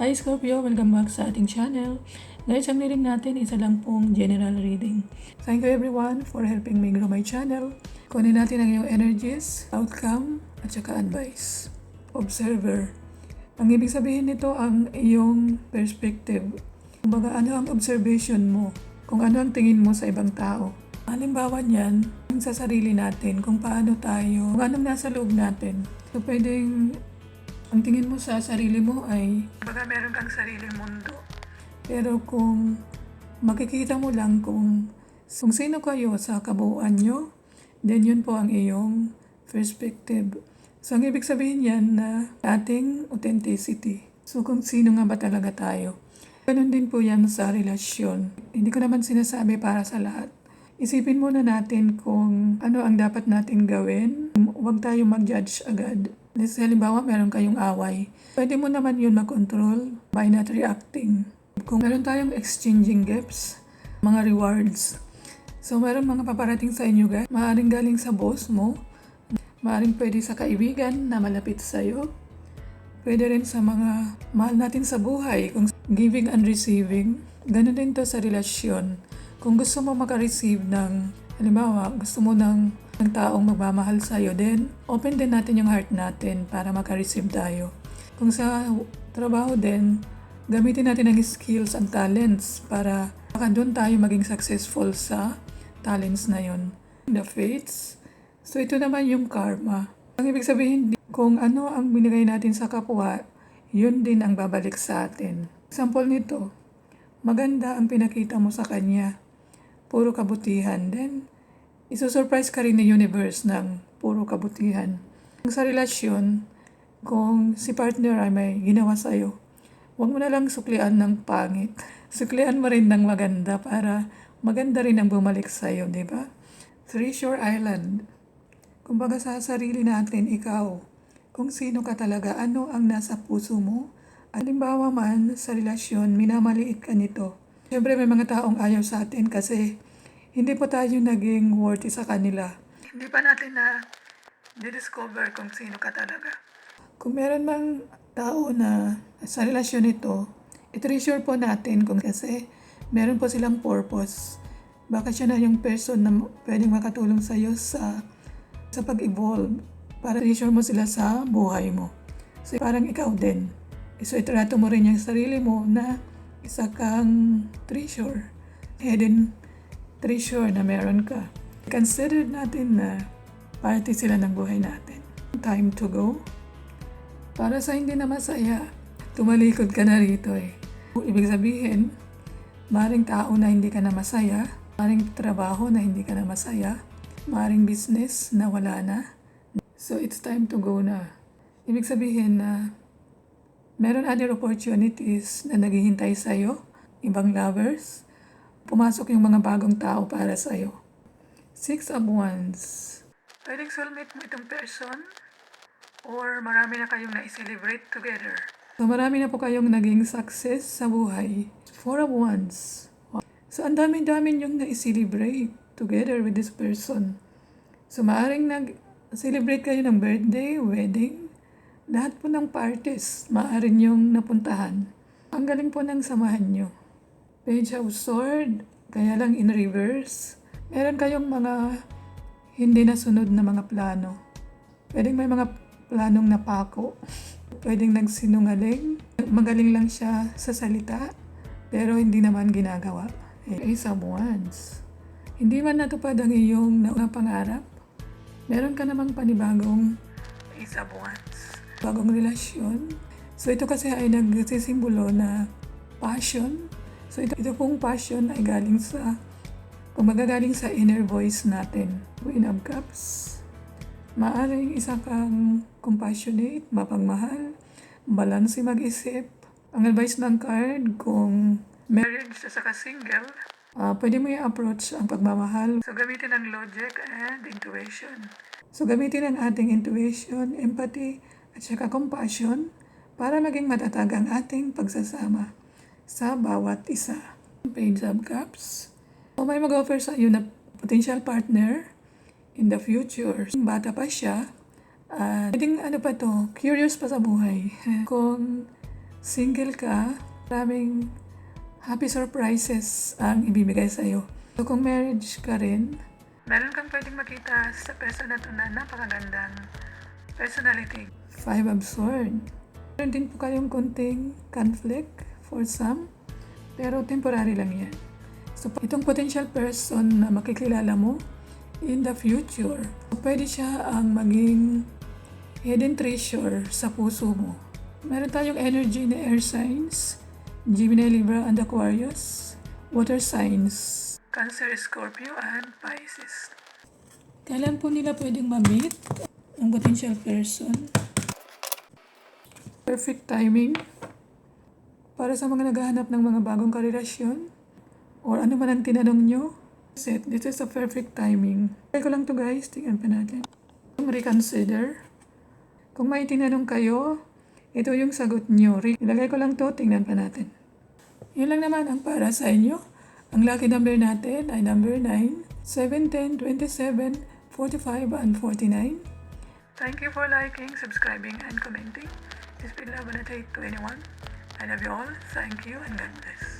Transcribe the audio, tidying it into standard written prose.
Hi Scorpio! Welcome back sa ating channel. Guys, ang reading natin isa lang pong general reading. Thank you everyone for helping me grow my channel. Kunin natin ang iyong energies, outcome, at saka advice. Observer. Ang ibig sabihin nito ang iyong perspective. Kumbaga ano ang observation mo, kung ano ang tingin mo sa ibang tao. Halimbawa niyan, sa sarili natin, kung paano tayo, kung anong nasa loob natin. So pwedeng ang tingin mo sa sarili mo ay baga meron kang sariling mundo. Pero kung makikita mo lang kung sino kayo sa kabuuan nyo, then yun po ang iyong perspective. So ang ibig sabihin yan na ating authenticity. So kung sino nga ba talaga tayo. Ganun din po yan sa relasyon. Hindi ko naman sinasabi para sa lahat. Isipin muna natin kung ano ang dapat natin gawin. Huwag tayong mag-judge agad. Halimbawa, meron kayong away. Pwede mo naman yun makontrol by not reacting. Kung meron tayong exchanging gifts, mga rewards. So, meron mga paparating sa inyo guys. Maaaring galing sa boss mo. Maaaring pwede sa kaibigan na malapit sa'yo. Pwede rin sa mga mahal natin sa buhay. Kung giving and receiving. Ganun din to sa relasyon. Kung gusto mo makareceive ng, halimbawa, gusto mo ng taong magmamahal sa'yo, then open din natin yung heart natin para makareceive tayo. Kung sa trabaho din, gamitin natin ang skills and talents para doon tayo maging successful sa talents na yon. The fates. So ito naman yung karma. Ang ibig sabihin, kung ano ang binigay natin sa kapwa, yun din ang babalik sa atin. Example nito, maganda ang pinakita mo sa kanya. Puro kabutihan. Then, isusurprise ka rin ng universe ng puro kabutihan. Sa relasyon, kung si partner ay may ginawa sa'yo, huwag mo na lang suklian ng pangit. Suklian mo rin ng maganda para maganda rin ang bumalik sa'yo, di ba? Treasure Island. Kumbaga sa sarili natin, ikaw, kung sino ka talaga, ano ang nasa puso mo. Halimbawa man sa relasyon, minamaliit ka nito. Siyempre may mga taong ayaw sa atin kasi hindi po tayo naging worthy sa kanila. Hindi pa natin na discover kung sino ka talaga. Kung meron mang tao na sa relasyon ito, i-treasure po natin kung kasi meron po silang purpose. Baka siya na yung person na pwedeng makatulong sa iyo sa pag-evolve para treasure mo sila sa buhay mo. So parang ikaw din. So itrato mo rin yung sarili mo na isa kang treasure. Hidden treasure na meron ka. Consider natin na party sila ng buhay natin. Time to go. Para sa hindi na masaya, tumalikod ka na rito eh. Ibig sabihin, maring tao na hindi ka na masaya, maring trabaho na hindi ka na masaya, maring business na wala na. So it's time to go na. Ibig sabihin na meron other opportunities na naghihintay sa'yo, ibang lovers, pumasok yung mga bagong tao para sa'yo. 6 of Wands. Pwedeng soulmate mo itong person or marami na kayong na-celebrate together. So marami na po kayong naging success sa buhay. 4 of Wands. So ang dami-dami yung na-celebrate together with this person. So maaaring nag-celebrate kayo ng birthday, wedding, lahat po ng parties, maaaring yung napuntahan. Ang galing po ng samahan nyo. Page of Sword, kaya lang in reverse. Meron kayong mga hindi nasunod na mga plano. Pwedeng may mga planong napako. Pwedeng nagsinungaling. Magaling lang siya sa salita, pero hindi naman ginagawa. Ace of Wands. Hindi man natupad ang iyong naunang pangarap, meron ka namang panibagong Ace of Wands. Bagong relasyon. So ito kasi ay nagsisimbolo na passion. So ito pong passion ay galing sa, kung magagaling sa inner voice natin. Queen of Cups. Maaring isa kang compassionate, mapagmahal, balanse mag-isip. Ang advice ng card, kung marriage sa saka single, pwede mo i-approach ang pagmamahal. So gamitin ang logic and intuition. So gamitin ang ating intuition, empathy, at saka compassion para maging matatag ang ating pagsasama sa bawat isa. Page of Cups. Kung may mag-offer sa iyo na potential partner in the future, bata pa siya, pwedeng curious pa sa buhay. Kung single ka, maraming happy surprises ang ibibigay sa'yo. So kung marriage ka rin, meron kang pwedeng makita sa person na ito na napakagandang personality. 5 of Swords. Meron din po kayong konting conflict for some, pero temporary lang yan. So itong potential person na makikilala mo in the future, pwede siya ang maging hidden treasure sa puso mo. Meron tayong energy na air signs, Gemini, Libra, and Aquarius, water signs, Cancer, Scorpio, and Pisces. Kailan po nila pwedeng ma-meet ang potential person? Perfect timing para sa mga naghahanap ng mga bagong karelasyon or ano man ang tinanong nyo. This is a perfect timing. Try ko lang to guys, tingnan pa natin. Reconsider. Kung may tinanong kayo, ito yung sagot nyo. Ilagay ko lang to, tingnan pa natin. Yun lang naman ang para sa inyo. Ang lucky number natin ay number 9, 7, 10, 27, 45, and 49. Thank you for liking, subscribing, and commenting. Just be love and hate to anyone. I love you all. Thank you and God bless.